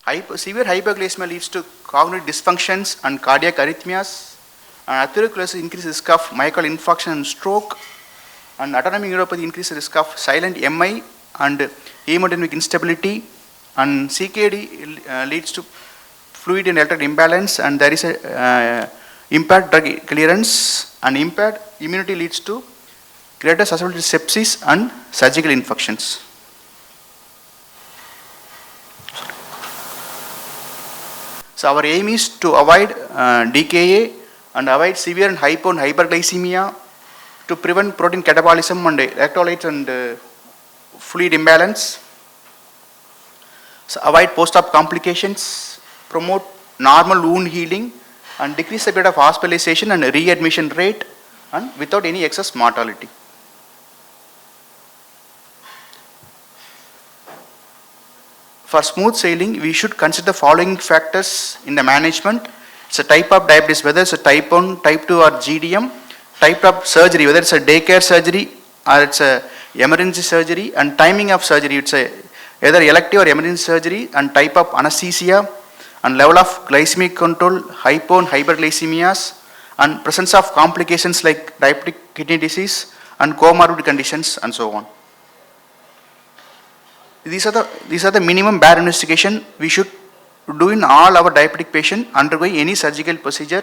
Severe hyperglycemia leads to cognitive dysfunctions and cardiac arrhythmias. And atherosclerosis increases risk of myocardial infarction and stroke. And autonomic neuropathy increases risk of silent MI and hemodynamic instability. And CKD leads to fluid and electric imbalance, and there is a impaired drug clearance, and impaired immunity leads to greater susceptibility to sepsis and surgical infections. So our aim is to avoid DKA and avoid severe and hypo and hyperglycemia, to prevent protein catabolism and electrolytes and fluid imbalance. So avoid post-op complications, promote normal wound healing, and decrease the rate of hospitalization and readmission rate, and without any excess mortality. For smooth sailing, we should consider the following factors in the management. It's a type of diabetes, whether it's a type 1, type 2 or GDM, type of surgery, whether it's a daycare surgery or it's a emergency surgery, and timing of surgery, it's a either elective or emergency surgery, and type of anesthesia, and level of glycemic control, hypo and hyperglycemias, and presence of complications like diabetic kidney disease and comorbid conditions, and so on. These are the minimum bare investigation we should do in all our diabetic patients undergoing any surgical procedure.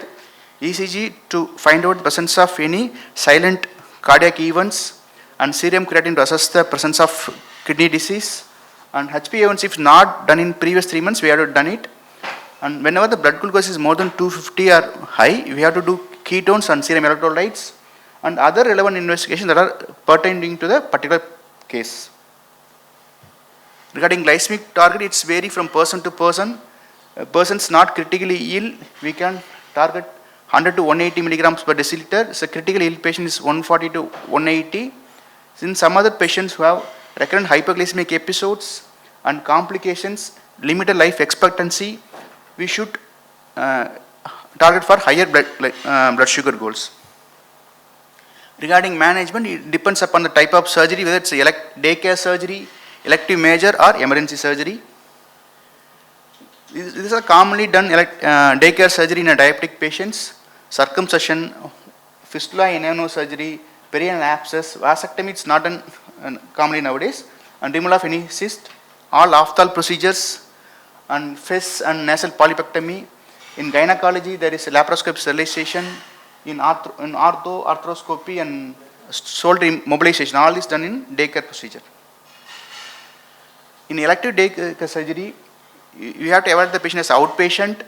ECG to find out the presence of any silent cardiac events, and serum creatinine to assess the presence of kidney disease, and HbA1c if not done in previous 3 months, we have to done it. And whenever the blood glucose is more than 250 or high, we have to do ketones and serum electrolytes and other relevant investigations that are pertaining to the particular case. Regarding glycemic target, it's vary from person to person. Persons not critically ill, we can target 100 to 180 milligrams per deciliter. So critically ill patient is 140 to 180. Since some other patients who have recurrent hyperglycemic episodes and complications, limited life expectancy, we should target for higher blood sugar goals. Regarding management, it depends upon the type of surgery, whether it's daycare surgery, elective major or emergency surgery. These are commonly done daycare surgery in a diabetic patients: circumcision, fistula in surgery, perineal abscess, vasectomy is not done commonly nowadays, and removal of any cyst, all ophthal procedures, and fist and nasal polypectomy. In gynecology, there is laparoscopic sterilization, in arthroscopy and shoulder immobilization, all is done in daycare procedure. In elective daycare surgery, you have to evaluate the patient as outpatient.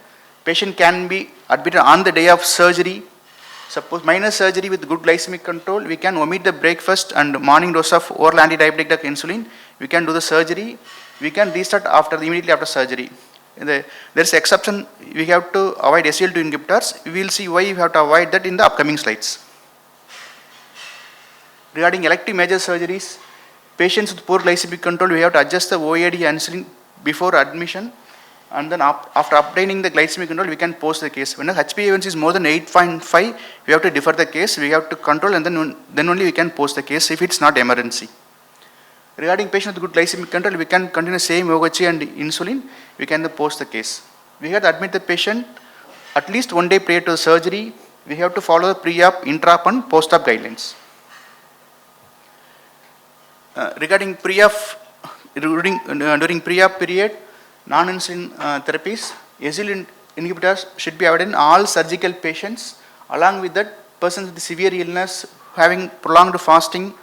Patient can be admitted on the day of surgery. Suppose minor surgery with good glycemic control, we can omit the breakfast and morning dose of oral anti-diabetic drug insulin. We can do the surgery. We can restart immediately after surgery. There is exception. We have to avoid SGLT2 inhibitors. We will see why we have to avoid that in the upcoming slides. Regarding elective major surgeries, patients with poor glycemic control, we have to adjust the OAD insulin before admission, and then after obtaining the glycemic control, we can post the case. When the HbA1c is more than 8.5, we have to defer the case. We have to control, and then only we can post the case if it's not emergency. Regarding patient with good glycemic control, we can continue same OHC and insulin. We can post the case. We have to admit the patient at least 1 day prior to the surgery. We have to follow the pre-op, intra-op and post-op guidelines. Regarding pre-op, during pre-op period, non-insulin therapies, SGLT inhibitors should be avoided in all surgical patients. Along with that, persons with severe illness having prolonged fasting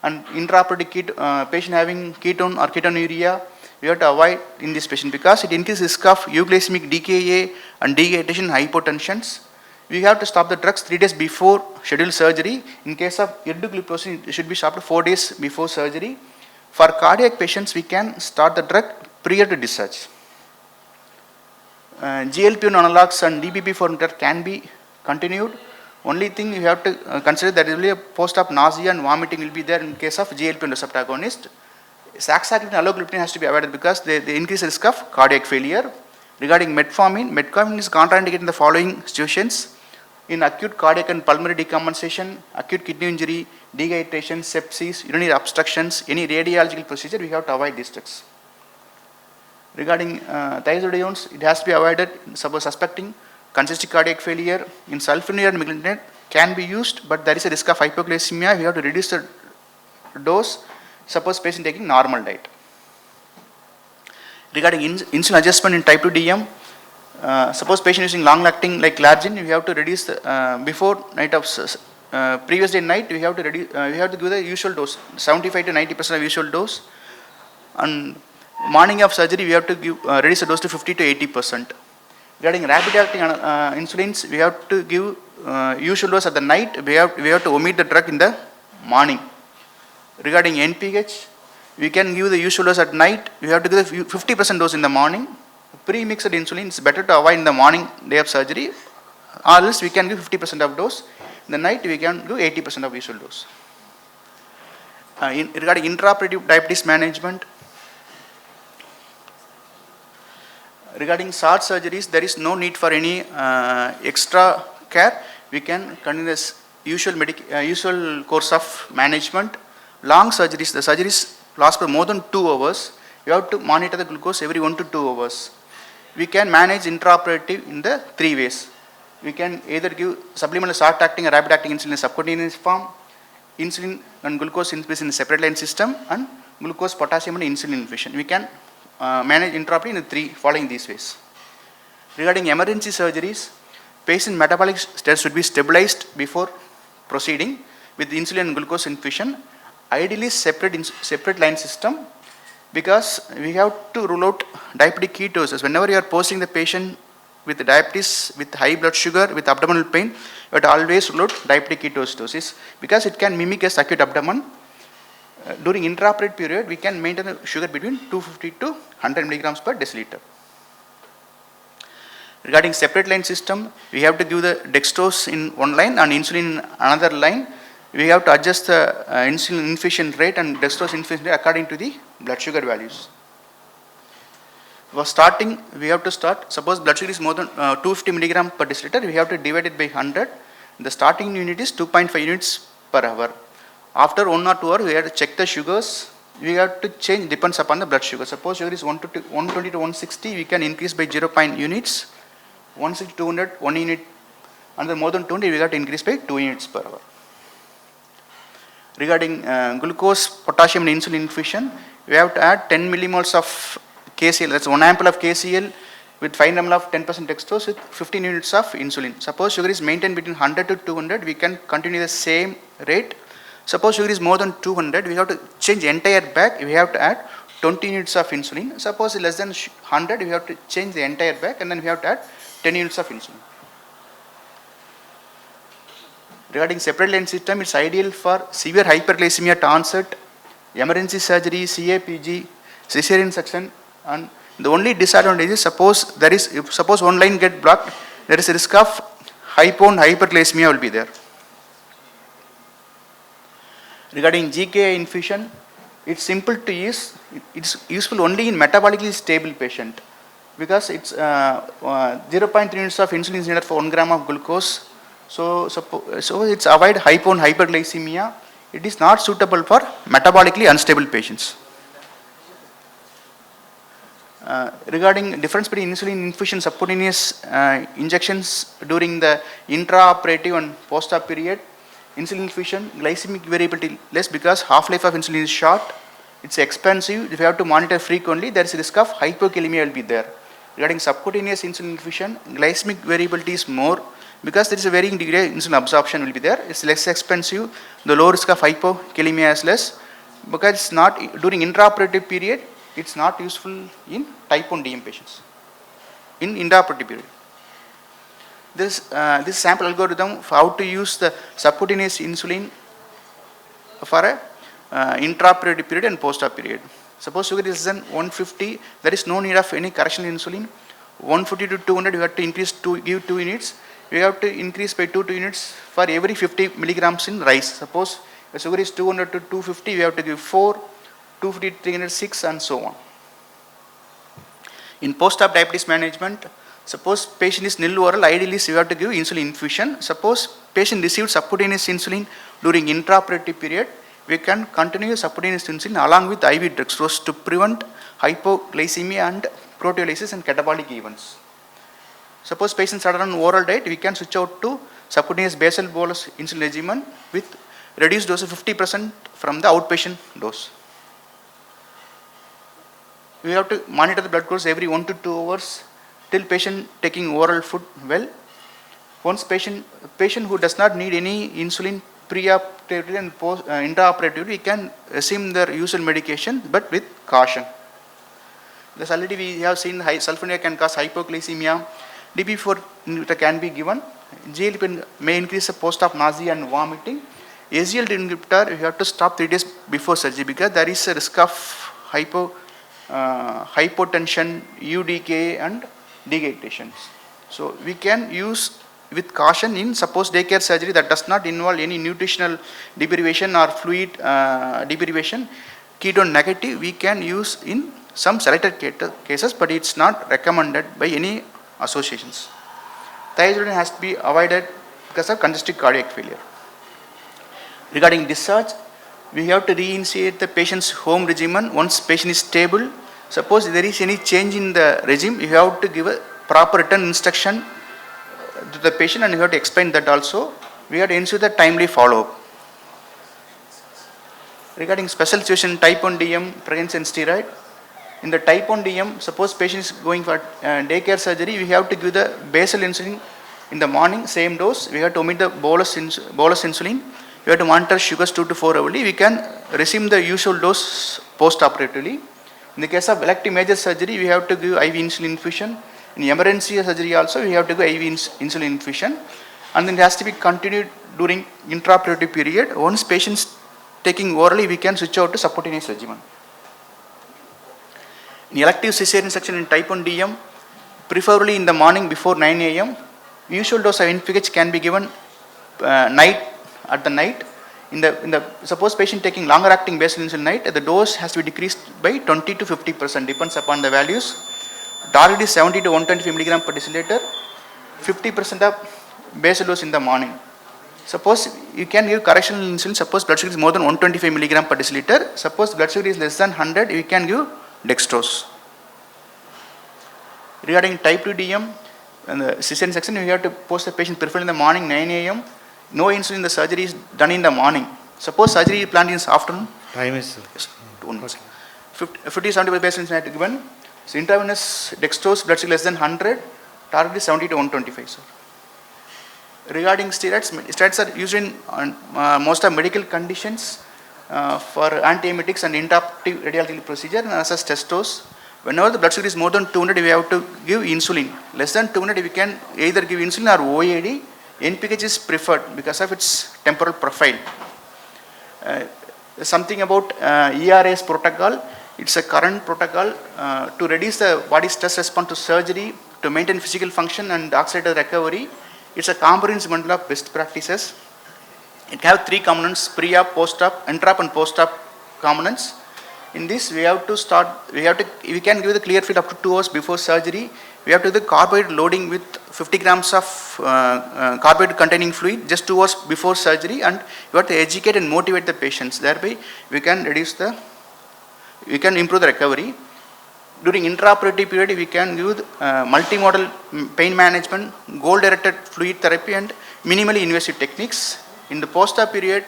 and intraoperative patient having ketone or ketonuria, we have to avoid in this patient because it increases risk of euglycemic DKA and dehydration hypotensions. We have to stop the drugs 3 days before scheduled surgery. In case of ergogliptosin, it should be stopped 4 days before surgery. For cardiac patients, we can start the drug prior to discharge. GLP-1 analogs and DPP-4 inhibitor can be continued. Only thing you have to consider that there will be a post-op nausea and vomiting will be there in case of GLP-1 receptor agonist. Saxagliptin and alogliptin has to be avoided because they increase the risk of cardiac failure. Regarding metformin is contraindicated in the following situations: in acute cardiac and pulmonary decompensation, acute kidney injury, dehydration, sepsis, urinary obstructions, any radiological procedure, we have to avoid these drugs. Regarding thiazolidines, it has to be avoided. Suppose suspecting congestive cardiac failure in sulfonylurea and miglinate can be used, but there is a risk of hypoglycemia. We have to reduce the dose. Suppose patient taking normal diet. Regarding insulin adjustment in type 2 DM, suppose patient using long acting like Glargine, we have to reduce the, before night of previous day night, we have to reduce, we have to give the usual dose, 75 to 90% of usual dose, and morning of surgery we have to give reduce the dose to 50 to 80%. Regarding rapid acting insulins, we have to give usual dose at the night. We have to omit the drug in the morning. Regarding NPH, we can give the usual dose at night. We have to give the 50% dose in the morning. Pre-mixed insulin is better to avoid in the morning day of surgery, or else we can give 50% of dose. In the night we can give 80% of usual dose. Regarding intraoperative diabetes management, regarding SART surgeries, there is no need for any extra care. We can continue this usual course of management. Long surgeries, the surgeries last for more than 2 hours. You have to monitor the glucose every 1 to 2 hours. We can manage intraoperative in the 3 ways. We can either give supplemental short acting or rapid acting insulin in subcutaneous form, insulin and glucose increase in a separate line system, and glucose, potassium and insulin infusion. We can manage intraoperative in the 3 following these ways. Regarding emergency surgeries, patient metabolic status should be stabilized before proceeding with insulin and glucose infusion. Ideally separate line system, because we have to rule out diabetic ketosis. Whenever you are posting the patient with diabetes, with high blood sugar, with abdominal pain, you have to always rule out diabetic ketosis, because it can mimic as acute abdomen. During intraoperative period, we can maintain the sugar between 250 to 100 milligrams per deciliter. Regarding separate line system, we have to give the dextrose in one line and insulin in another line. We have to adjust the insulin infusion rate and dextrose infusion rate according to the blood sugar values. For starting, we have to start, suppose blood sugar is more than 250 milligram per deciliter, we have to divide it by 100. The starting unit is 2.5 units per hour. After 1 or 2 hours, we have to check the sugars. We have to change, depends upon the blood sugar. Suppose sugar is 120 to 160, we can increase by 0. units. 160 to 200, 1 unit, and then more than 20, we have to increase by 2 units per hour. Regarding glucose, potassium and insulin infusion, we have to add 10 millimoles of KCl, that's 1 ampule of KCl with 5 ml of 10% dextrose with 15 units of insulin. Suppose sugar is maintained between 100 to 200, we can continue the same rate. Suppose sugar is more than 200, we have to change entire bag, we have to add 20 units of insulin. Suppose less than 100, we have to change the entire bag, and then we have to add 10 units of insulin. Regarding separate line system, it's ideal for severe hyperglycemia at onset, emergency surgery, CAPG, cesarean section, and the only disadvantage is suppose one line get blocked, there is a risk of hypo and hyperglycemia will be there. Regarding GKI infusion, it's simple to use. It's useful only in metabolically stable patient, because it's 0.3 units of insulin is needed for 1 gram of glucose. So it's avoid hypo and hyperglycemia. It is not suitable for metabolically unstable patients. Regarding difference between insulin infusion subcutaneous injections during the intraoperative and post-op period, insulin infusion glycemic variability less, because half-life of insulin is short. It's expensive. If you have to monitor frequently, there is a risk of hypokalemia will be there. Regarding subcutaneous insulin infusion, glycemic variability is more, because there is a varying degree of insulin absorption will be there. It's less expensive. The low risk of hypokalemia is less, because it's not during intraoperative period. It's not useful in type 1 DM patients. In intraoperative period, this sample algorithm for how to use the subcutaneous insulin for a intraoperative period and post-op period. Suppose sugar is less than 150, there is no need of any correctional insulin. 150 to 200, you have to increase give 2 units. We have to increase by 2 units for every 50 milligrams in rice. Suppose the sugar is 200 to 250, we have to give 4, 250 to 306, and so on. In post-op diabetes management, suppose patient is nil oral, ideally you have to give insulin infusion. Suppose patient received subcutaneous insulin during intraoperative period, we can continue subcutaneous insulin along with IV dextrose to prevent hypoglycemia and proteolysis and catabolic events. Suppose patients are on oral diet, we can switch out to subcutaneous basal bolus insulin regimen with reduced dose of 50% from the outpatient dose. We have to monitor the blood glucose every 1 to 2 hours till patient taking oral food well. Once patient who does not need any insulin pre-operatively and intraoperatively, we can resume their usual medication but with caution. Thus already we have seen sulfonylurea can cause hypoglycemia. DP4 inhibitor can be given. GLP may increase the post-op nausea and vomiting. SGLT inhibitor you have to stop 3 days before surgery because there is a risk of hypotension, UDK and dehydratations. So we can use with caution in suppose daycare surgery that does not involve any nutritional deprivation or fluid deprivation. Ketone negative we can use in some selected cases, but it's not recommended by any associations. Thiazolidine has to be avoided because of congestive cardiac failure. Regarding discharge, we have to reinitiate the patient's home regimen once patient is stable. Suppose there is any change in the regime, you have to give a proper written instruction to the patient and you have to explain that also. We have to ensure the timely follow-up. Regarding special situation type 1 DM, pregnancy and steroid, in the type 1 DM, suppose patient is going for daycare surgery, we have to give the basal insulin in the morning, same dose. We have to omit the bolus insulin. We have to monitor sugars 2 to 4 hourly. We can resume the usual dose post-operatively. In the case of elective major surgery, we have to give IV insulin infusion. In emergency surgery also, we have to give IV insulin infusion. And then it has to be continued during intraoperative period. Once patients taking orally, we can switch out to subcutaneous regimen. In elective cesarean section in type 1 DM, preferably in the morning before 9 a.m., usual dose of NPH can be given at the night. In the suppose patient taking longer acting basal insulin night, the dose has to be decreased by 20 to 50%, depends upon the values. Target is 70 to 125 milligram per deciliter, 50% of basal dose in the morning. Suppose you can give correctional insulin, suppose blood sugar is more than 125 milligram per deciliter, suppose blood sugar is less than 100, you can give dextrose. Regarding type 2 DM, in the cesarean section, you have to post the patient preferably in the morning 9 a.m. No insulin, the surgery is done in the morning. Suppose surgery is planned in the afternoon. Time is 2 minutes. 50-75 basal insulin to given. So intravenous dextrose, blood sugar less than 100, target is 70 to 125. Sir. Regarding steroids are used in most of medical conditions for antiemetics and intraoperative radiological procedure and assess test dose. Whenever the blood sugar is more than 200, we have to give insulin. Less than 200, we can either give insulin or OAD. NPH is preferred because of its temporal profile. Something about ERA's protocol. It's a current protocol to reduce the body's stress response to surgery, to maintain physical function and accelerate recovery. It's a comprehensive bundle of best practices. It has 3 components: pre-op, post-op, intra-op and post-op components. In this, we can give the clear feed up to 2 hours before surgery. We have to do the carbohydrate loading with 50 grams of carbohydrate containing fluid just 2 hours before surgery, and you have to educate and motivate the patients. Thereby, we can improve the recovery. During intraoperative period, we can give multimodal pain management, goal-directed fluid therapy and minimally invasive techniques. In the post-op period,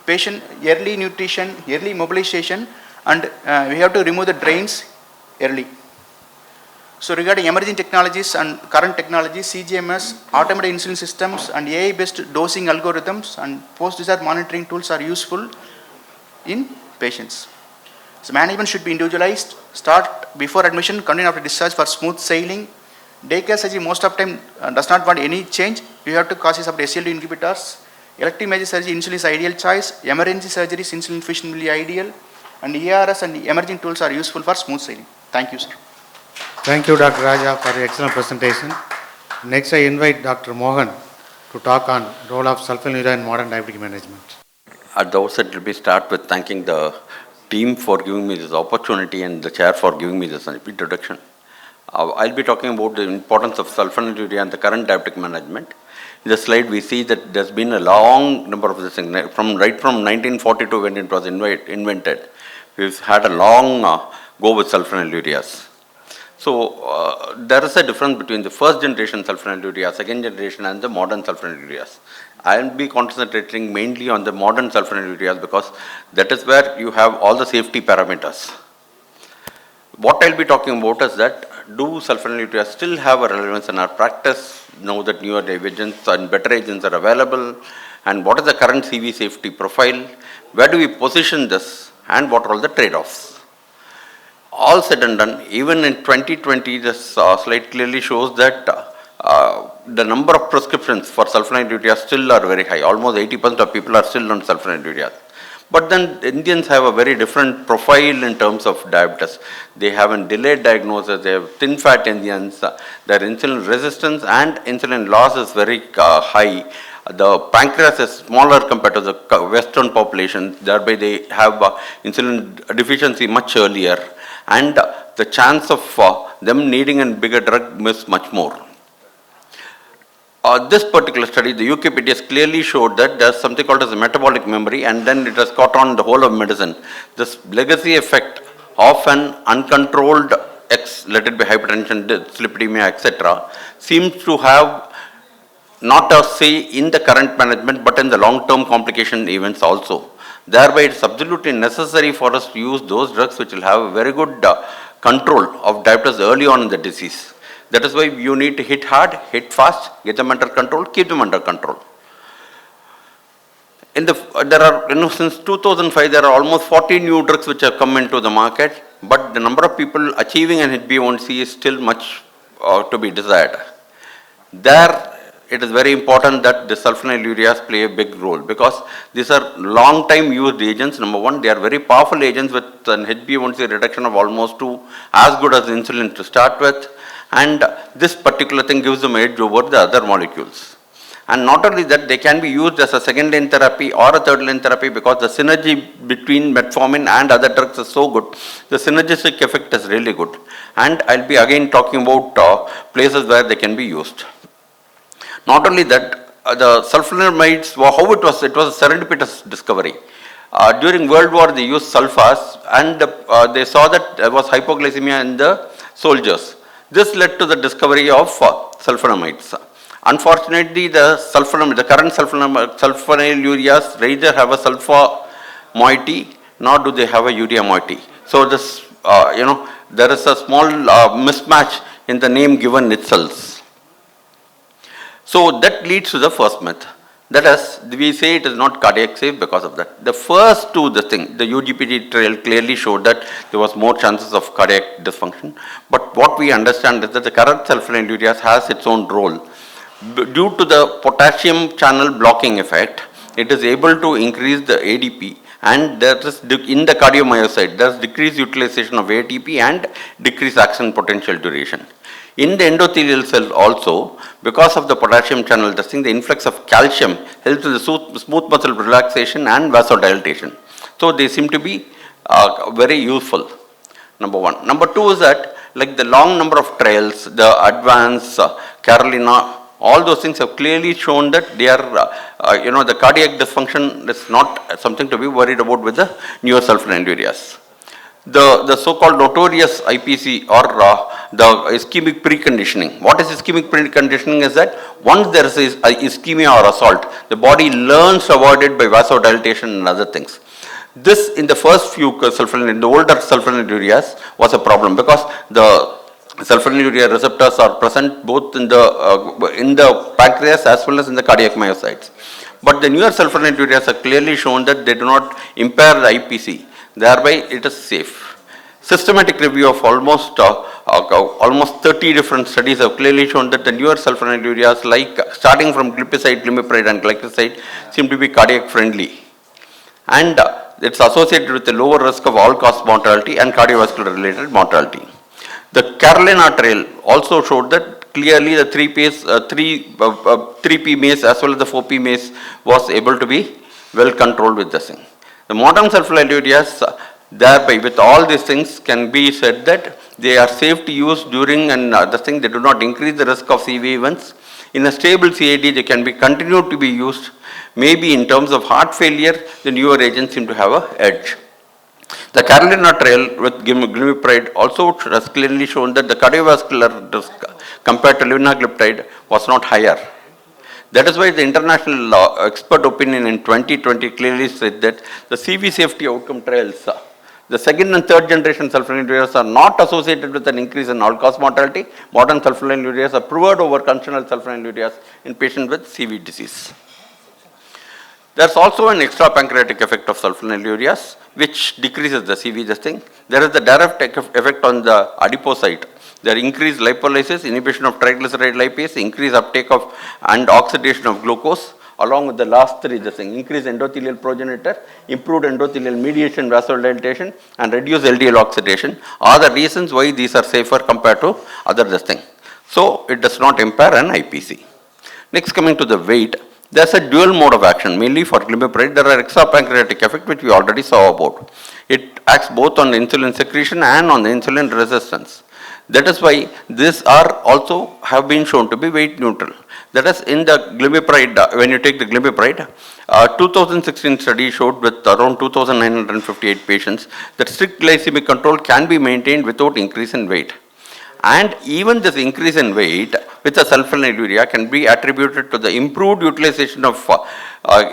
patient early nutrition, early mobilization, and we have to remove the drains early. So regarding emerging technologies and current technologies, CGMS, automated insulin systems and AI-based dosing algorithms and post-discharge monitoring tools are useful in patients. So management should be individualized, start before admission, continue after discharge for smooth sailing. Daycare surgery most of the time does not want any change. You have to cause of SGLT inhibitors. Elective major surgery, insulin is ideal choice. Emergency surgeries, insulin infusion will be ideal. And ERS and emerging tools are useful for smooth sailing. Thank you, sir. Thank you, Dr. Raja, for the excellent presentation. Next, I invite Dr. Mohan to talk on role of sulfonylurea in modern diabetic management. At the outset, let me start with thanking the team for giving me this opportunity and the chair for giving me this introduction. I'll be talking about the importance of sulfonylurea and the current diabetic management. In the slide, we see that there's been a long number of this thing, right from 1942 when it was invented. We've had a long go with sulfonylureas. So there is a difference between the first generation sulfonylurea, second generation, and the modern sulfonylureas. I will be concentrating mainly on the modern sulfonylureas because that is where you have all the safety parameters. What I will be talking about is that do sulfonylureas still have a relevance in our practice now that newer agents and better agents are available, and what is the current CV safety profile, where do we position this, and what are all the trade-offs. All said and done, even in 2020, this slide clearly shows that the number of prescriptions for sulfonylureas still are very high. Almost 80% of people are still on sulfonylureas. But then Indians have a very different profile in terms of diabetes. They have a delayed diagnosis, they have thin fat Indians, their insulin resistance and insulin loss is very high. The pancreas is smaller compared to the Western population, thereby they have insulin deficiency much earlier, and the chance of them needing a bigger drug is much more. This particular study, the UKPTS clearly showed that there is something called as a metabolic memory, and then it has caught on the whole of medicine. This legacy effect of an uncontrolled let it be hypertension, dyslipidemia, etc., seems to have not a say in the current management, but in the long-term complication events also. Thereby, it is absolutely necessary for us to use those drugs which will have a very good control of diabetes early on in the disease. That is why you need to hit hard, hit fast, get them under control, keep them under control. There are, since 2005, there are almost 40 new drugs which have come into the market, but the number of people achieving an HbA1c is still much to be desired. There, it is very important that the sulfonylureas play a big role because these are long time used agents. Number one, they are very powerful agents with an HbA1c reduction of almost 2, as good as insulin to start with. And this particular thing gives them edge over the other molecules. And not only that, they can be used as a second line therapy or a third line therapy because the synergy between metformin and other drugs is so good. The synergistic effect is really good. And I'll be again talking about places where they can be used. Not only that, the sulfonamides, how it was a serendipitous discovery. During World War, they used sulfas and they saw that there was hypoglycemia in the soldiers. This led to the discovery of sulfonamides. Unfortunately, the current sulfonylureas neither have a sulfur moiety nor do they have a urea moiety. So this, there is a small mismatch in the name given itself. So that leads to the first myth. That is, we say it is not cardiac safe because of that. The first two, the UGPT trial clearly showed that there was more chances of cardiac dysfunction. But what we understand is that the current sulfonylureas has its own role. Due to the potassium channel blocking effect, it is able to increase the ADP, and there is in the cardiomyocyte, there is decreased utilization of ATP and decreased action potential duration. In the endothelial cell also, because of the potassium channel testing, the influx of calcium helps in the smooth muscle relaxation and vasodilatation. So they seem to be very useful, number one. Number two is that, like the long number of trials, the Advance, Carolina, all those things have clearly shown that they are, the cardiac dysfunction is not something to be worried about with the newer sulfonylureas. The so-called notorious IPC or the ischemic preconditioning. What is ischemic preconditioning is that once there is ischemia or assault, the body learns to avoid it by vasodilatation and other things. This in the first few the older sulfonylureas was a problem because the sulfonylurea receptors are present both in the pancreas as well as in the cardiac myocytes. But the newer sulfonylureas have clearly shown that they do not impair the IPC. Thereby, it is safe. Systematic review of almost 30 different studies have clearly shown that the newer sulfonylureas, like starting from glipizide, glimepiride, and glycoside, seem to be cardiac friendly, and it's associated with a lower risk of all-cause mortality and cardiovascular-related mortality. The Carolina trial also showed that clearly the 3P MACE as well as the 4P MACE was able to be well controlled with this thing. The modern sulfonylureas, thereby with all these things, can be said that they are safe to use during and they do not increase the risk of CV events. In a stable CAD, they can be continued to be used. Maybe in terms of heart failure, the newer agents seem to have an edge. The Carolina trial with glimepiride also has clearly shown that the cardiovascular risk compared to linagliptide was not higher. That is why the international expert opinion in 2020 clearly said that the CV safety outcome trials, the second and third generation sulfonylureas are not associated with an increase in all-cause mortality. Modern sulfonylureas are preferred over conventional sulfonylureas in patients with CV disease. There's also an extra pancreatic effect of sulfonylureas, which decreases the CV testing. There is the direct effect on the adipocyte. There increased lipolysis, inhibition of triglyceride lipase, increased uptake of and oxidation of glucose, along with the last three, increased endothelial progenitor, improved endothelial mediation vasodilatation, and reduced LDL oxidation are the reasons why these are safer compared to other testing. So it does not impair an IPC. Next, coming to the weight. There's a dual mode of action, mainly for glimepiride. There are extrapancreatic effect, which we already saw about. It acts both on the insulin secretion and on the insulin resistance. That is why these are also have been shown to be weight neutral. That is in the glimepiride, when you take the glimepiride, 2016 study showed with around 2,958 patients that strict glycemic control can be maintained without increase in weight. And even this increase in weight with the sulfonylurea can be attributed to the improved utilization of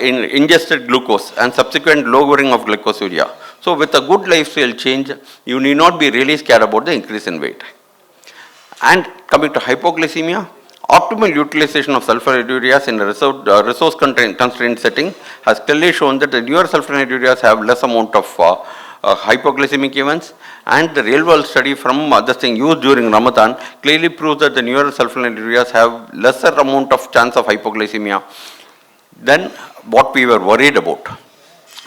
ingested glucose and subsequent lowering of glycosuria. So with a good lifestyle change, you need not be really scared about the increase in weight. And coming to hypoglycemia, optimal utilization of sulfonylureas in a resource-constrained setting has clearly shown that the newer sulfonylureas have less amount of hypoglycemic events, and the real-world study from this thing used during Ramadan clearly proves that the newer sulfonylureas have lesser amount of chance of hypoglycemia than what we were worried about.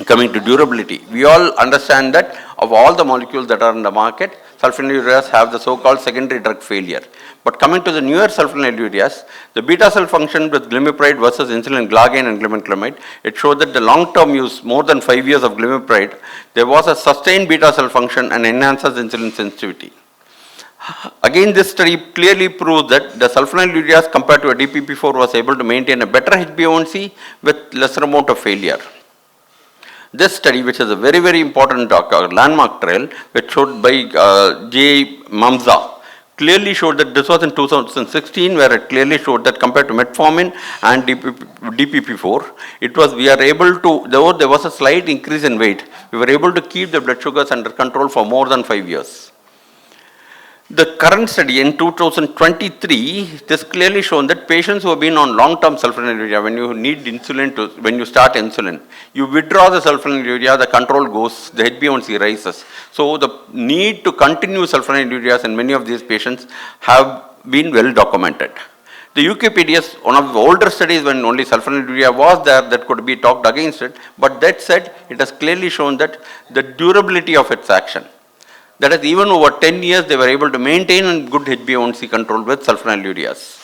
Coming to durability, we all understand that of all the molecules that are in the market, sulfonylureas have the so-called secondary drug failure. But coming to the newer sulfonylureas, the beta cell function with glimepiride versus insulin glargine and glibenclamide, it showed that the long-term use, more than 5 years of glimepiride, there was a sustained beta cell function and enhances insulin sensitivity. Again, this study clearly proves that the sulfonylureas compared to a DPP4 was able to maintain a better HbA1c with lesser amount of failure. This study, which is a very, very important landmark trial, which showed by J. Mamza, clearly showed that this was in 2016, where it clearly showed that compared to metformin and DPP4, we are able to, though there was a slight increase in weight, we were able to keep the blood sugars under control for more than 5 years. The current study in 2023, this clearly shown that patients who have been on long-term sulfonylurea, when you need insulin when you start insulin, you withdraw the sulfonylurea, the control goes, the HbA1c rises. So the need to continue sulfonylureas in many of these patients have been well documented. The UKPDS, one of the older studies when only sulfonylurea was there, that could be talked against it, but that said, it has clearly shown that the durability of its action. That is, even over 10 years, they were able to maintain good HbA1c control with sulfonylureas.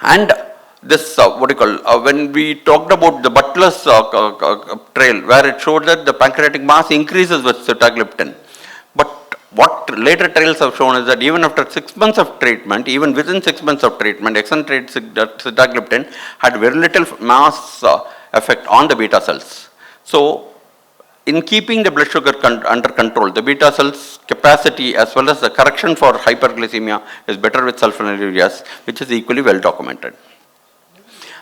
And this, when we talked about the Butler's trial, where it showed that the pancreatic mass increases with sitagliptin. But what later trials have shown is that even after 6 months of treatment, even within 6 months of treatment, exenterate sitagliptin had very little mass effect on the beta cells. So, in keeping the blood sugar under control, the beta cells capacity as well as the correction for hyperglycemia is better with sulfonylureas, which is equally well documented.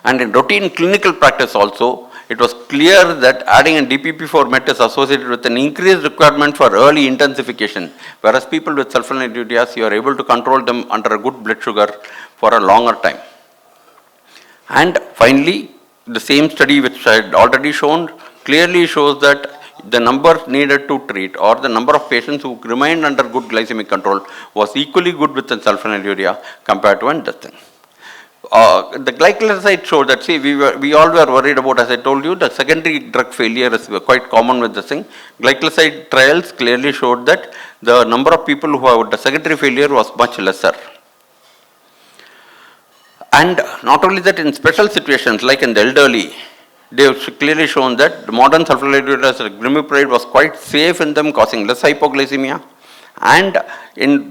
And in routine clinical practice also, it was clear that adding a DPP4 met is associated with an increased requirement for early intensification, whereas people with sulfonylureas, you are able to control them under a good blood sugar for a longer time. And finally, the same study which I had already shown clearly shows that the number needed to treat or the number of patients who remained under good glycemic control was equally good with the sulfonylurea compared to this thing. The glycoside showed that, see, we all were worried about, as I told you, the secondary drug failure is quite common with this thing. Glycoside trials clearly showed that the number of people who had the secondary failure was much lesser. And not only that, in special situations like in the elderly, they have clearly shown that the modern sulfonylureas like glimepiride was quite safe in them, causing less hypoglycemia. And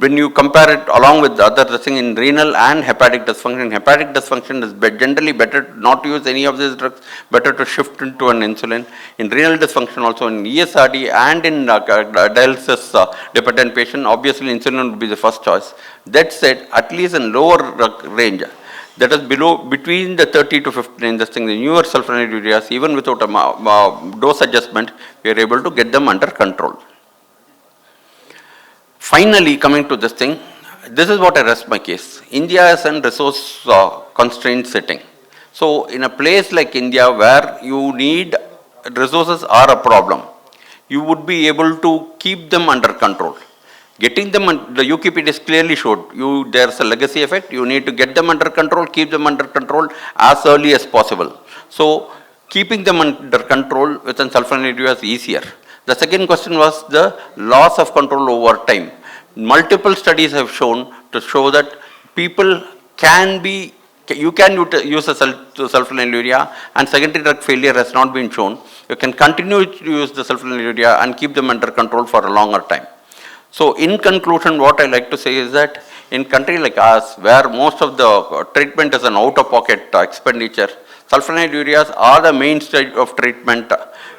when you compare it along with the other thing in renal and hepatic dysfunction is generally better not to use any of these drugs, better to shift into an insulin. In renal dysfunction also in ESRD and in dialysis dependent patient, obviously insulin would be the first choice. That said, at least in lower range, that is between the 30 to 59, this thing, the newer sulfonylureas, even without a dose adjustment, we are able to get them under control. Finally, coming to this thing, this is what I rest my case. India is in resource constrained setting. So in a place like India where you need resources are a problem, you would be able to keep them under control. Getting them, the UKP is clearly showed, there's a legacy effect, you need to get them under control, keep them under control as early as possible. So keeping them under control within sulfonylurea is easier. The second question was the loss of control over time. Multiple studies have shown that people you can use a sulfonylurea and secondary drug failure has not been shown. You can continue to use the sulfonylurea and keep them under control for a longer time. So in conclusion, what I like to say is that in country like us, where most of the treatment is an out-of-pocket expenditure, sulfonylureas are the mainstay of treatment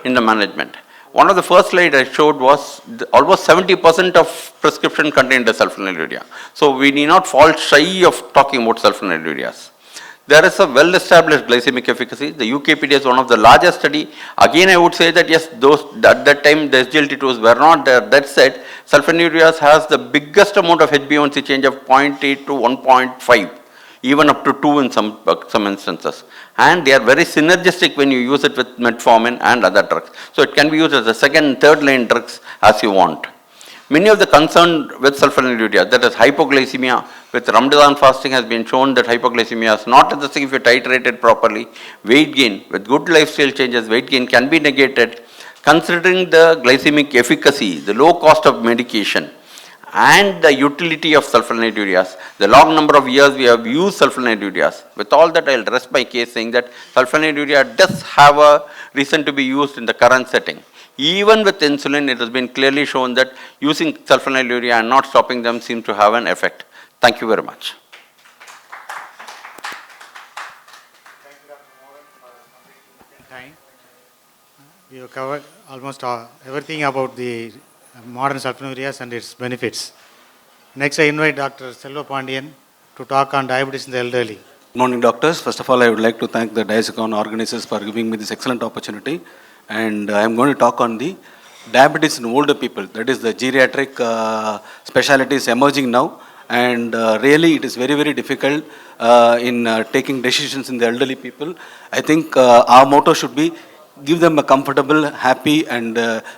in the management. One of the first slides I showed was almost 70% of prescription contained the sulfonylurea. So we need not fall shy of talking about sulfonylureas. There is a well-established glycemic efficacy. The UKPD is one of the largest study. Again, I would say that yes, at that time the SGLT2s were not there. That said, sulfonylureas has the biggest amount of HbA1c change of 0.8 to 1.5, even up to 2 in some instances. And they are very synergistic when you use it with metformin and other drugs. So it can be used as a second and third line drugs as you want. Many of the concern with sulfonylurea, that is hypoglycemia, with Ramadan fasting has been shown that hypoglycemia is not the thing if you titrate it properly. Weight gain, with good lifestyle changes, weight gain can be negated. Considering the glycemic efficacy, the low cost of medication, and the utility of sulfonylureas, the long number of years we have used sulfonylureas. With all that, I'll rest my case saying that sulfonylurea does have a reason to be used in the current setting. Even with insulin, it has been clearly shown that using sulfonylurea and not stopping them seems to have an effect. Thank you very much. Thank you, Dr. Mohan, for completing time. We have covered almost everything about the modern sulfonylureas and its benefits. Next, I invite Dr. Selva Pandian to talk on diabetes in the elderly. Good morning, doctors. First of all, I would like to thank the DAISICON organizers for giving me this excellent opportunity. And I am going to talk on the diabetes in older people. That is the geriatric specialties emerging now. And really, it is very, very difficult in taking decisions in the elderly people. I think our motto should be give them a comfortable, happy, and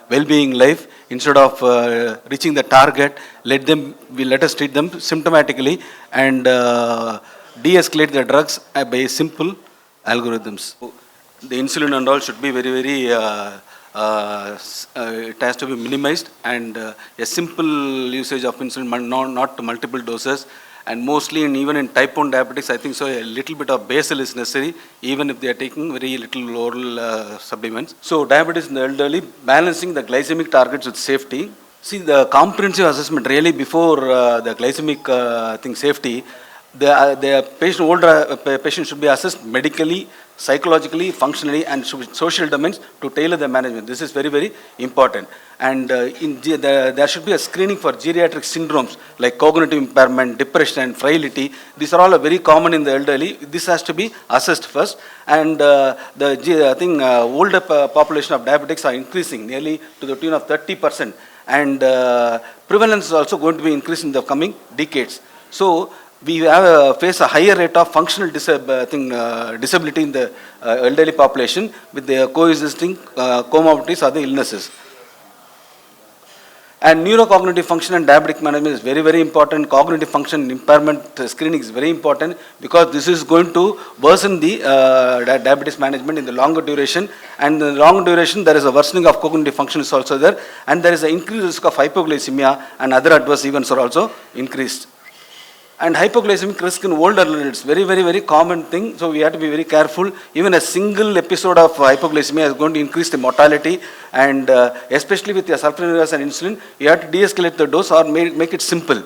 well-being life. Instead of reaching the target, let us treat them symptomatically and de-escalate the drugs by simple algorithms. The insulin and all should be very, very, it has to be minimized, and a simple usage of insulin, not multiple doses. And mostly, even in type 1 diabetics, I think so a little bit of basal is necessary, even if they are taking very little oral supplements. So diabetes in the elderly, balancing the glycemic targets with safety. See, the comprehensive assessment really before the glycemic safety, the older patient should be assessed medically, psychologically, functionally, and social domains to tailor the management. This is very, very important. And there should be a screening for geriatric syndromes like cognitive impairment, depression, and frailty. These are all very common in the elderly. This has to be assessed first. And older population of diabetics are increasing nearly to the tune of 30%. And prevalence is also going to be increased in the coming decades. So we face a higher rate of functional disability in the elderly population with the coexisting comorbidities or the illnesses. And neurocognitive function and diabetic management is very, very important. Cognitive function impairment screening is very important because this is going to worsen the diabetes management in the longer duration. And in the long duration, there is a worsening of cognitive function is also there. And there is an increased risk of hypoglycemia and other adverse events are also increased. And hypoglycemic risk in older adults, very common thing. So we have to be very careful. Even a single episode of hypoglycemia is going to increase the mortality, and especially with your sulfonylureas and insulin, you have to de-escalate the dose or make it simple.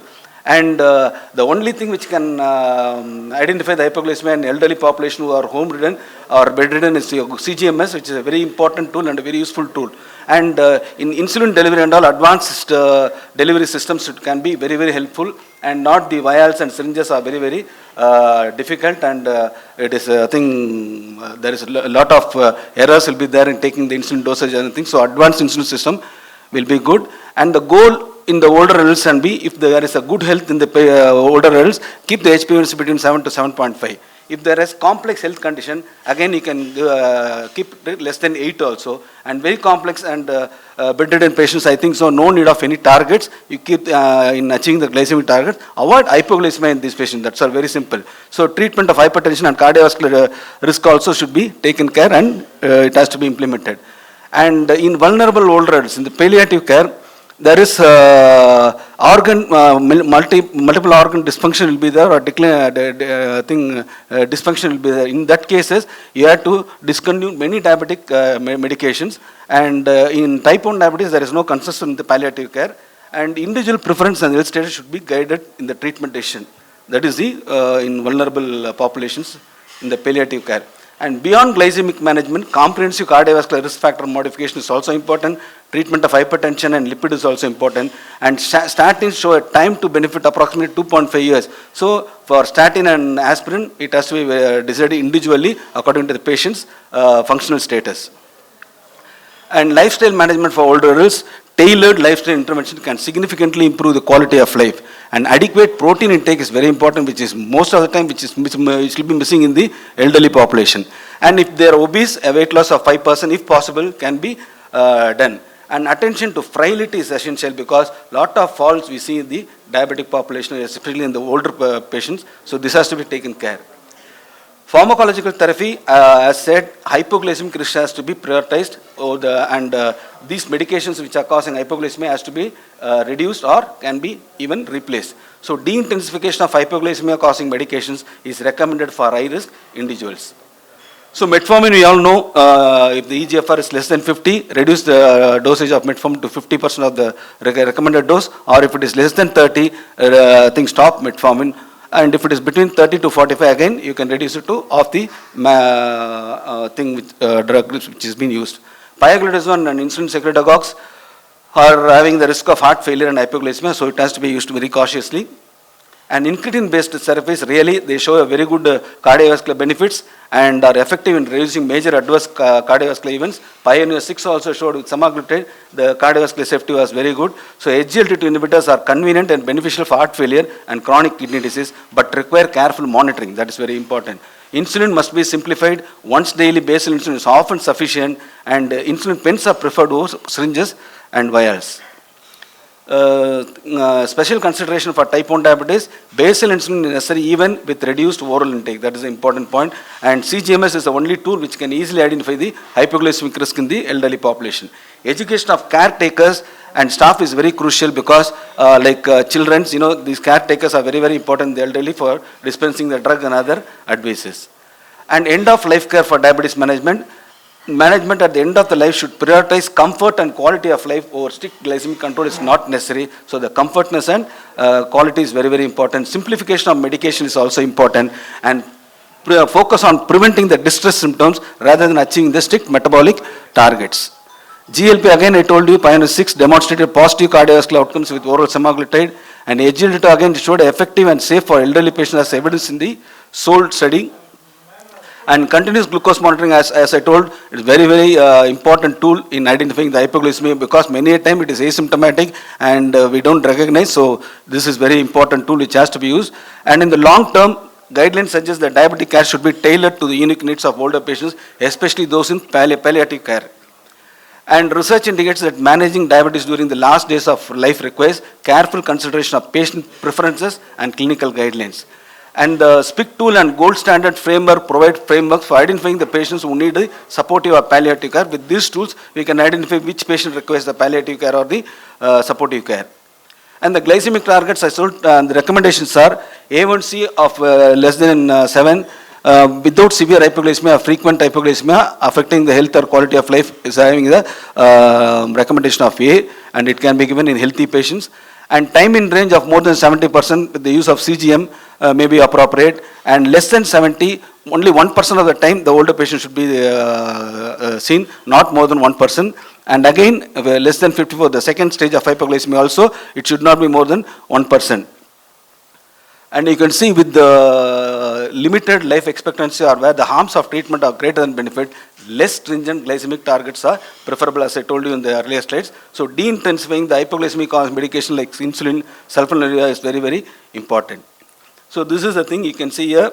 And the only thing which can identify the hypoglycemia in elderly population who are home-ridden or bedridden is CGMS, which is a very important tool and a very useful tool. And in insulin delivery and all, advanced delivery systems can be very helpful, and not the vials and syringes are very difficult, and it is a thing, there is a lot of errors will be there in taking the insulin dosage and things. So advanced insulin system will be good. And the goal in the older adults can be, if there is a good health in the older adults, keep the HbA1c between 7 to 7.5. If there is complex health condition, again you can keep it less than 8 also. And very complex and bedridden patients, I think so, no need of any targets. You keep in achieving the glycemic target. Avoid hypoglycemia in these patients. That's all very simple. So treatment of hypertension and cardiovascular risk also should be taken care, and it has to be implemented. And in vulnerable older adults, in the palliative care, there is multiple organ dysfunction will be there, or dysfunction will be there. In that cases, you have to discontinue many diabetic medications. And in type 1 diabetes, there is no consensus in the palliative care. And individual preference and health status should be guided in the treatment decision. That is the in vulnerable populations in the palliative care. And beyond glycemic management, comprehensive cardiovascular risk factor modification is also important. Treatment of hypertension and lipid is also important. And statins show a time to benefit approximately 2.5 years. So for statin and aspirin, it has to be decided individually according to the patient's functional status. And lifestyle management for older adults, tailored lifestyle intervention can significantly improve the quality of life. And adequate protein intake is very important, which is most of the time which will be missing in the elderly population. And if they are obese, a weight loss of 5%, if possible, can be done. And attention to frailty is essential, because lot of falls we see in the diabetic population, especially in the older patients. So this has to be taken care. Pharmacological therapy, as said, hypoglycemic risk has to be prioritized, and these medications which are causing hypoglycemia has to be reduced or can be even replaced. So de-intensification of hypoglycemia causing medications is recommended for high-risk individuals. So metformin, we all know, if the eGFR is less than 50, reduce the dosage of metformin to 50% of the recommended dose, or if it is less than 30, stop metformin. And if it is between 30 to 45, again, you can reduce it to half the drug which is being used. Pioglitazone and insulin secretagogues are having the risk of heart failure and hypoglycemia, so it has to be used very cautiously. And incretin-based therapies, really, they show a very good cardiovascular benefits and are effective in reducing major adverse cardiovascular events. Pioneer 6 also showed with semaglutide, the cardiovascular safety was very good. So SGLT2 inhibitors are convenient and beneficial for heart failure and chronic kidney disease, but require careful monitoring. That is very important. Insulin must be simplified. Once daily basal insulin is often sufficient, and insulin pens are preferred over syringes and vials. Special consideration for type 1 diabetes, basal insulin is necessary even with reduced oral intake. That is an important point. And CGMS is the only tool which can easily identify the hypoglycemic risk in the elderly population. Education of caretakers and staff is very crucial, because children, these caretakers are very important in the elderly for dispensing the drug and other advices. And end of life care for diabetes management. Management at the end of the life should prioritize comfort and quality of life over strict glycemic control is not necessary. So the comfortness and quality is very important. Simplification of medication is also important, and focus on preventing the distress symptoms rather than achieving the strict metabolic targets. GLP, again I told you, Pioneer 6 demonstrated positive cardiovascular outcomes with oral semaglutide, and SGLT2 again showed effective and safe for elderly patients as evidence in the SOUL study. And continuous glucose monitoring, as I told, is very important tool in identifying the hypoglycemia, because many a time it is asymptomatic and we don't recognize. So this is very important tool which has to be used. And in the long term, guidelines suggest that diabetic care should be tailored to the unique needs of older patients, especially those in palliative care. And research indicates that managing diabetes during the last days of life requires careful consideration of patient preferences and clinical guidelines. And the SPIC tool and gold standard framework provide frameworks for identifying the patients who need supportive or palliative care. With these tools, we can identify which patient requires the palliative care or the supportive care. And the glycemic targets, I told, the recommendations are A1C of less than 7, without severe hypoglycemia or frequent hypoglycemia affecting the health or quality of life is having the recommendation of A, and it can be given in healthy patients. And time in range of more than 70% with the use of CGM may be appropriate, and less than 70, only 1% of the time the older patient should be seen, not more than 1%. And again, less than 50 for the second stage of hypoglycemia also, it should not be more than 1%. And you can see with the limited life expectancy or where the harms of treatment are greater than benefit, less stringent glycemic targets are preferable, as I told you in the earlier slides. So de-intensifying the hypoglycemic medication like insulin, sulfonylurea is very, very important. So this is the thing you can see here.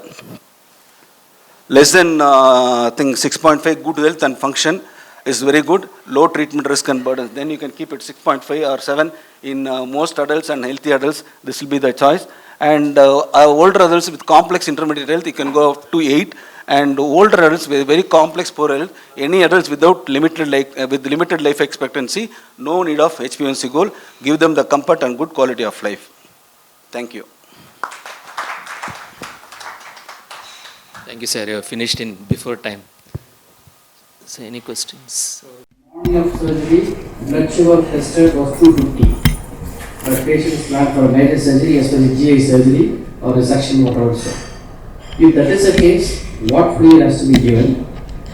Less than, I think 6.5, good health and function is very good. Low treatment risk and burdens. Then you can keep it 6.5 or 7 in most adults and healthy adults. This will be the choice. And older adults with complex intermediate health, you can go up to 8. And older adults with very complex poor health, any adults without limited with limited life expectancy, no need of HbA1c goal. Give them the comfort and good quality of life. Thank you. Thank you, sir. You finished in before time. So, any questions? Morning of surgery, blood sugar tested was 250. But patient is planned for a major surgery, especially GI surgery or a suction motor also. If that is the case, what fluid has to be given?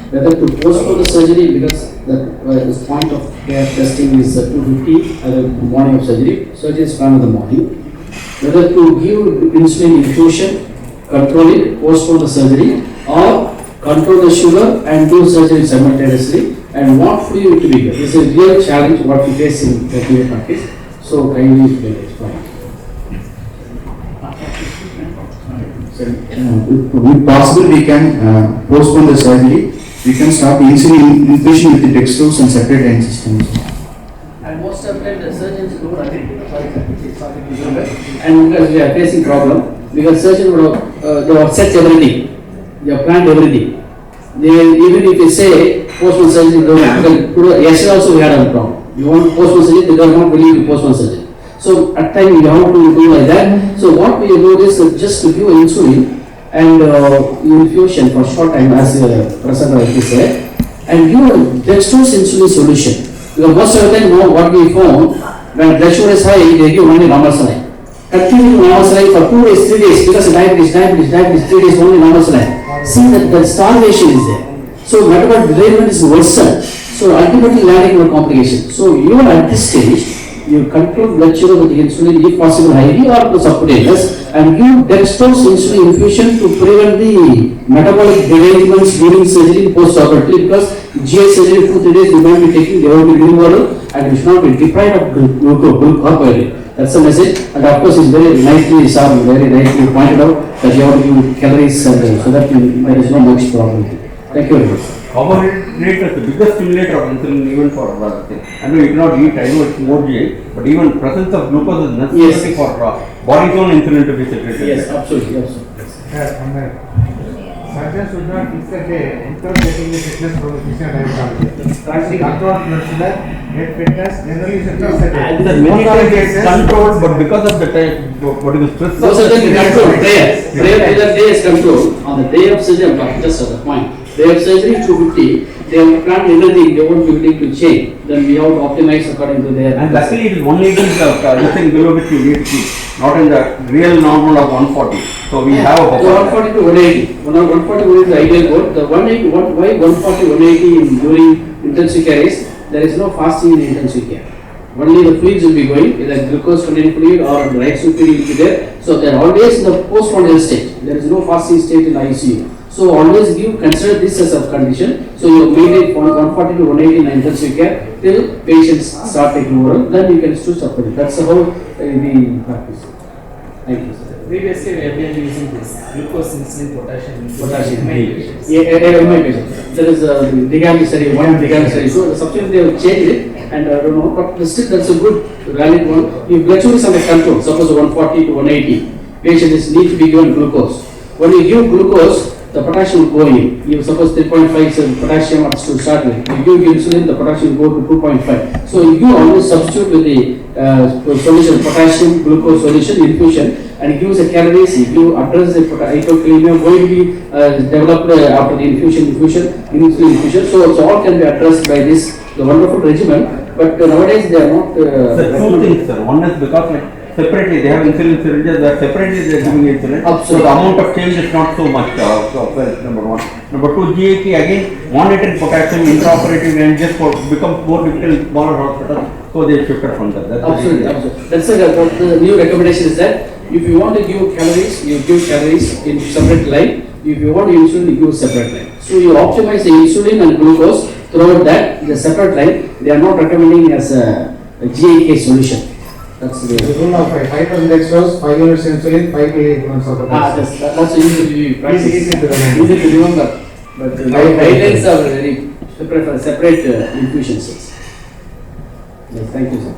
Whether to postpone the surgery because the point of care testing is 250 at the morning of surgery. Surgery is planned in the morning. Whether to give insulin infusion, control it, postpone the surgery, or control the sugar and do surgery simultaneously, and what fluid to be given. This is a real challenge what we face in the clinical practice. So kindly explain. If possible, we can postpone the surgery. We can start the insulin infusion with the dextrose and separate end systems. And most of the time the surgeons do agree. And because we are facing problem, because surgeon would have, they have set everything, they have planned everything. They, even if you say postpone surgery, yesterday also we had a problem. You want to postpone surgery, they don't believe you postpone surgery. So at times you have to do like that. So what we do is just to give insulin and infusion for short time, as Professor rightly said, and give a dextrose insulin solution. Because most of the time, what we found, when blood sugar is high, they give only normal saline. Continue normal saline for 2 days, 3 days, because diabetes, 3 days only normal saline. See that the starvation is there. So metabolic derangement is worsened. So ultimately landing on complication. So even at this stage, you control blood sugar with insulin if possible highly or subcutaneous, and give dextrose insulin infusion to prevent the metabolic derangements during surgery post-operatively, because GI surgery 2-3 days you might be taking, they will be giving oral, and you should not be deprived of glucose. That's the message. And of course, it's very nicely, very nicely pointed out that you have to give calories so that there is no much problem. Thank you very much. Carbohydrate is the biggest stimulator of insulin even for thing. I know you cannot eat, I know it's more GI, but even presence of glucose is necessary for body's own insulin to be secreted. Yes, absolutely. Surgeons should not fix a day without getting the fitness from the physician dietologist. Control blood sugar, get fitness, generally you should fix a day. Most of it is controlled, but because of the time, what is the stress? Most of the control, prayer day is controlled. On the day of surgery, I'm talking just at the point. Day of surgery 250, they have planned everything, they won't be willing to change. Then we have to optimize according to their. And luckily it is only in the thing below which you need to keep, not in the real normal of 140. So we have a buffer. 140 to 180. 140 is the ideal code. The 180, why 140, 180 during intensive care is there is no fasting in intensive care. Only the fluids will be going, either glucose containing fluid or the right fluid will be there. So they are always in the postmortem stage. There is no fasting state in ICU. So always consider this as a condition. So you maintain 140 to 180 in intensive care till patients start taking oral. Then you can switch up. That's how we practice. Thank you, sir. Previously, we have been using this glucose, insulin, potassium. My patient. There is a degamicity, one degamicity. So the substance they have changed it, and I don't know, but still that's a good valid one. If blood sugar is under control, suppose 140 to 180, patient need to be given glucose. When you give glucose, the potassium will go in. You suppose 3.5 potassium to start with. You give insulin, the potassium will go to 2.5. So you always substitute with the solution, potassium glucose solution infusion, and gives the calories. If you address the hypokalemia going to be developed after the infusion, infusion. So all can be addressed by this the wonderful regimen. But nowadays they are not. Sir, two things, sir. One is because like separately they have insulin syringes that separately they are giving insulin. Absolutely. So the amount of change is not so much. Number one. Number two, GIP again monitoring potassium intraoperative and just becomes more difficult in smaller hospitals. So they shifted from that. That's Absolutely, absolutely. That's the new recommendation is that if you want to give calories, you give calories in separate line. If you want insulin, you give separate line. So you optimize the insulin and glucose throughout that the separate line. They are not recommending as a GIK solution. That's the rule of 5% dextrose, 5 units insulin, 5 milligrams of potassium. that's easy to practice. Easy to remember. Easy to remember. But the guidelines are very separate infusion sets. Yes, thank you, sir.